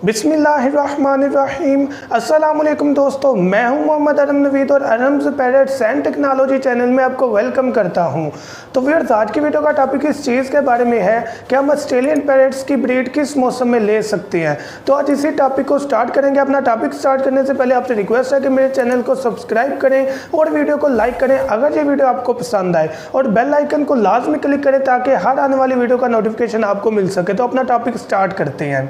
बिस्मिल्लाहिर्रहमानिर्रहीम। अस्सलामुअलैकुम दोस्तों, मैं हूं मोहम्मद अरम नवीद और अरम्स पैरेट्स एंड टेक्नोलॉजी चैनल में आपको वेलकम करता हूं। तो व्यूअर्स, आज की वीडियो का टॉपिक इस चीज़ के बारे में है कि हम ऑस्ट्रेलियन पैरेट्स की ब्रीड किस मौसम में ले सकते हैं। तो आज इसी टॉपिक को स्टार्ट करेंगे। अपना टॉपिक स्टार्ट करने से पहले आपसे रिक्वेस्ट है कि मेरे चैनल को सब्सक्राइब करें और वीडियो को लाइक करें अगर ये वीडियो आपको पसंद आए, और बेल आइकन को लाजमी क्लिक करें ताकि हर आने वाली वीडियो का नोटिफिकेशन आपको मिल सके। तो अपना टॉपिक स्टार्ट करते हैं।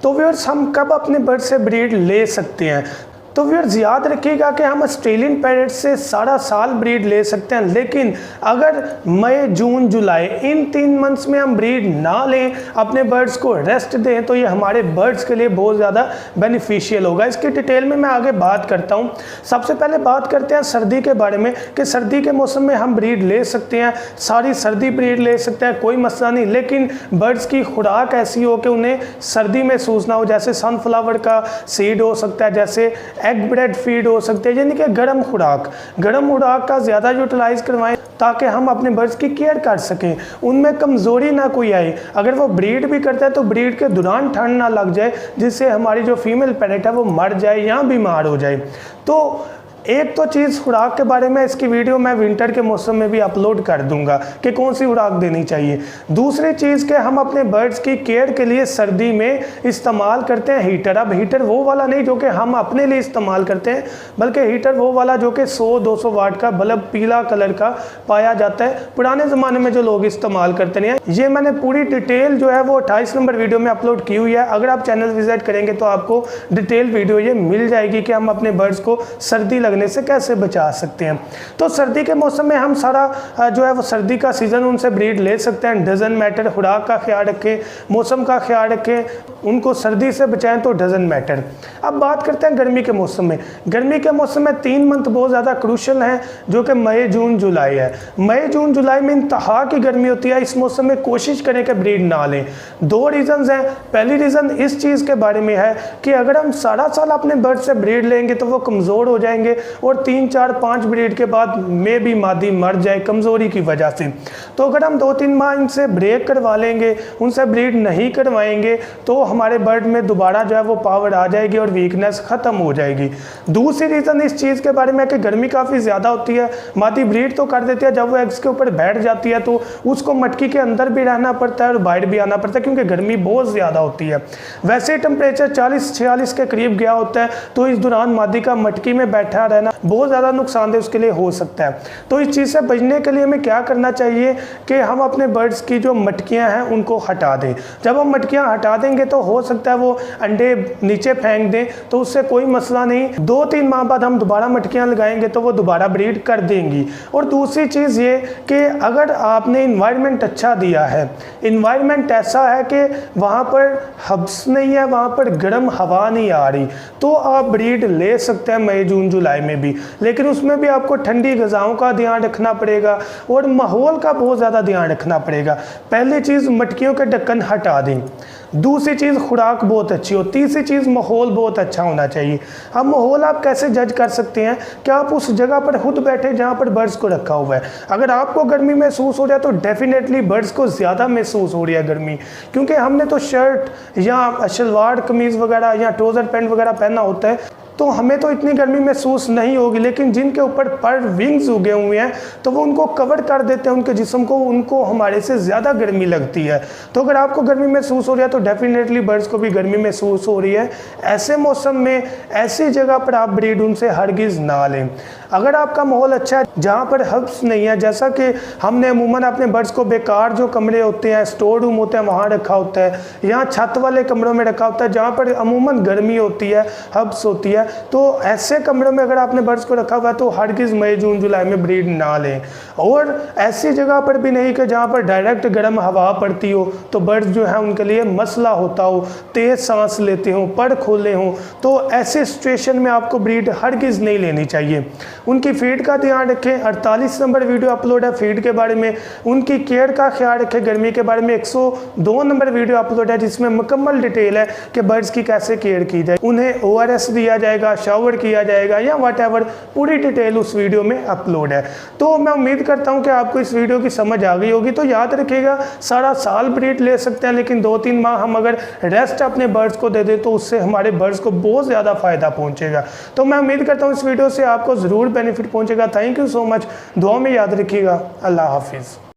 तो व्यूअर्स, हम कब अपने बर्ड से ब्रीड ले सकते हैं? तो व्यूअर्स, याद रखिएगा कि हम ऑस्ट्रेलियन पैरेट से सारा साल ब्रीड ले सकते हैं, लेकिन अगर मई, जून, जुलाई इन 3 मंथ्स में हम ब्रीड ना लें, अपने बर्ड्स को रेस्ट दें, तो ये हमारे बर्ड्स के लिए बहुत ज़्यादा बेनिफिशियल होगा। इसकी डिटेल में मैं आगे बात करता हूँ। सबसे पहले बात करते हैं सर्दी के बारे में कि सर्दी के मौसम में हम ब्रीड ले सकते हैं, सारी सर्दी ब्रीड ले सकते हैं, कोई मसला नहीं, लेकिन बर्ड्स की खुराक ऐसी हो कि उन्हें सर्दी महसूस ना हो। जैसे सनफ्लावर का सीड हो सकता है, जैसे एग ब्रेड फीड हो सकते हैं, यानी कि गर्म खुराक का ज़्यादा यूटिलाइज करवाएं ताकि हम अपने बर्ड्स की केयर कर सकें, उनमें कमज़ोरी ना कोई आए। अगर वो ब्रीड भी करता है तो ब्रीड के दौरान ठंड ना लग जाए जिससे हमारी जो फीमेल पैरेट है वो मर जाए या बीमार हो जाए। तो एक तो चीज़ खुराक के बारे में, इसकी वीडियो मैं विंटर के मौसम में भी अपलोड कर दूंगा कि कौन सी खुराक देनी चाहिए। दूसरी चीज़ कि हम अपने बर्ड्स की केयर के लिए सर्दी में इस्तेमाल करते हैं हीटर। अब हीटर वो वाला नहीं जो कि हम अपने लिए इस्तेमाल करते हैं, बल्कि हीटर वो वाला जो कि 100-200 वाट का बल्ब पीला कलर का पाया जाता है। पुराने ज़माने में जो लोग इस्तेमाल करते हैं, ये मैंने पूरी डिटेल जो है वो 28 नंबर वीडियो में अपलोड की हुई है। अगर आप चैनल विजिट करेंगे तो आपको डिटेल वीडियो ये मिल जाएगी कि हम अपने बर्ड्स को सर्दी लगने से कैसे बचा सकते हैं। तो सर्दी के मौसम में हम सारा जो है वो सर्दी का सीजन उनसे ब्रीड ले सकते हैं। डजन मैटर, खुराक का ख्याल रखें, मौसम का ख्याल रखें, उनको सर्दी से बचाएं तो डजन मैटर। अब बात करते हैं गर्मी के मौसम में। गर्मी के मौसम में 3 मंथ बहुत ज़्यादा क्रूशल हैं जो कि मई, जून, जुलाई है। मई, जून, जुलाई में इंतहा की गर्मी होती है। इस मौसम में कोशिश करें कि ब्रीड ना लें। 2 रीज़न्स हैं। पहली रीज़न इस चीज़ के बारे में है कि अगर हम सारा साल अपने बर्ड से ब्रीड लेंगे तो वो कमज़ोर हो जाएंगे और 3, 4, 5 ब्रीड के बाद में भी मादी मर जाए कमज़ोरी की वजह से। तो अगर हम 2-3 माह इनसे ब्रेक करवा लेंगे, उनसे ब्रीड नहीं करवाएंगे, तो हमारे बर्ड में दोबारा जो है वो पावर आ जाएगी और वीकनेस ख़त्म हो जाएगी। दूसरी रीज़न इस चीज़ के बारे में है कि गर्मी काफ़ी ज़्यादा होती है। मादी ब्रीड तो कर देती है, जब वो एग्स के ऊपर बैठ जाती है तो उसको मटकी के अंदर भी रहना पड़ता है और बाहर भी आना पड़ता है, क्योंकि गर्मी बहुत ज़्यादा होती है। वैसे टेम्परेचर 40-46 के करीब गया होता है, तो इस दौरान मादी का मटकी में बैठा रहना बहुत ज़्यादा नुकसानदेह उसके लिए हो सकता है। तो इस चीज़ से बचने के लिए हमें क्या करना चाहिए कि हम अपने बर्ड्स की जो मटकियां हैं उनको हटा दें। जब हम मटकियां हटा देंगे तो हो सकता है वो अंडे नीचे फेंक दें, तो उससे कोई मसला नहीं। 2-3 माह बाद हम दोबारा मटकियां लगाएंगे तो वो दोबारा ब्रीड कर देंगी। और दूसरी चीज़ ये कि अगर आपने इन्वायरमेंट अच्छा दिया है, इन्वायरमेंट ऐसा है कि वहाँ पर हब्स नहीं है, वहाँ पर गर्म हवा नहीं आ रही, तो आप ब्रीड ले सकते हैं मई, जून, जुलाई में भी। लेकिन उसमें भी आपको ठंडी ग़िज़ाओं का ध्यान रखना पड़ेगा और माहौल का बहुत ज़्यादा ध्यान रखना पड़ेगा। पहली चीज़, मटकियों के ढक्कन हटा दें। दूसरी चीज़, खुराक बहुत अच्छी हो। तीसरी चीज़, माहौल बहुत अच्छा होना चाहिए। अब माहौल आप कैसे जज कर सकते हैं कि आप उस जगह पर खुद बैठे जहाँ पर बर्ड्स को रखा हुआ है। अगर आपको गर्मी महसूस हो रहा है तो डेफिनेटली बर्ड्स को ज़्यादा महसूस हो रही है गर्मी, क्योंकि हमने तो शर्ट या शलवार कमीज़ वगैरह या ट्राउज़र पैंट वगैरह पहना होता है, तो हमें तो इतनी गर्मी महसूस नहीं होगी। लेकिन जिनके ऊपर पर विंग्स उगे हुए हैं तो वो उनको कवर कर देते हैं उनके जिस्म को, उनको हमारे से ज़्यादा गर्मी लगती है। तो अगर आपको गर्मी महसूस हो रही है तो डेफिनेटली बर्ड्स को भी गर्मी महसूस हो रही है। ऐसे मौसम में ऐसी जगह पर आप ब्रीड उनसे हरगिज़ ना लें। अगर आपका माहौल अच्छा है जहाँ पर हब्स नहीं है, जैसा कि हमने अमूमन अपने बर्ड्स को बेकार जो कमरे होते हैं, स्टोर रूम होते हैं, वहाँ रखा होता है, यहाँ छत वाले कमरों में रखा होता है जहाँ पर अमूमन गर्मी होती है, हब्स होती है, तो ऐसे कमरों में अगर आपने बर्ड्स को रखा हुआ है तो हरगिज़ मई, जून, जुलाई में ब्रीड ना लें। और ऐसी जगह पर भी नहीं कि जहाँ पर डायरेक्ट गर्म हवा पड़ती हो, तो बर्ड्स जो है उनके लिए मसला होता हो, तेज़ सांस लेते हों, पर खोले हों, तो ऐसे सिचुएशन में आपको ब्रीड हरगिज़ नहीं लेनी चाहिए। उनकी फीड का ध्यान रखें। 48 नंबर वीडियो अपलोड है फीड के बारे में। उनकी केयर का ख्याल रखें। गर्मी के बारे में 102 नंबर वीडियो अपलोड है जिसमें मुकम्मल डिटेल है कि बर्ड्स की कैसे केयर की जाए। उन्हें ORS दिया जाएगा जाएगा, शावर किया जाएगा या वट पूरी डिटेल उस वीडियो में अपलोड है। तो मैं उम्मीद करता हूँ कि आपको इस वीडियो की समझ आ गई होगी। तो याद रखिएगा, सारा साल ब्रीड ले सकते हैं, लेकिन 2-3 माह हम अगर रेस्ट अपने बर्ड्स को दे दें तो उससे हमारे बर्ड्स को बहुत ज़्यादा फ़ायदा पहुँचेगा। तो मैं उम्मीद करता हूँ इस वीडियो से आपको ज़रूर बेनिफिट पहुँचेगा। Thank you so much. दुआ में याद रखिएगा। अल्लाह हाफिज़।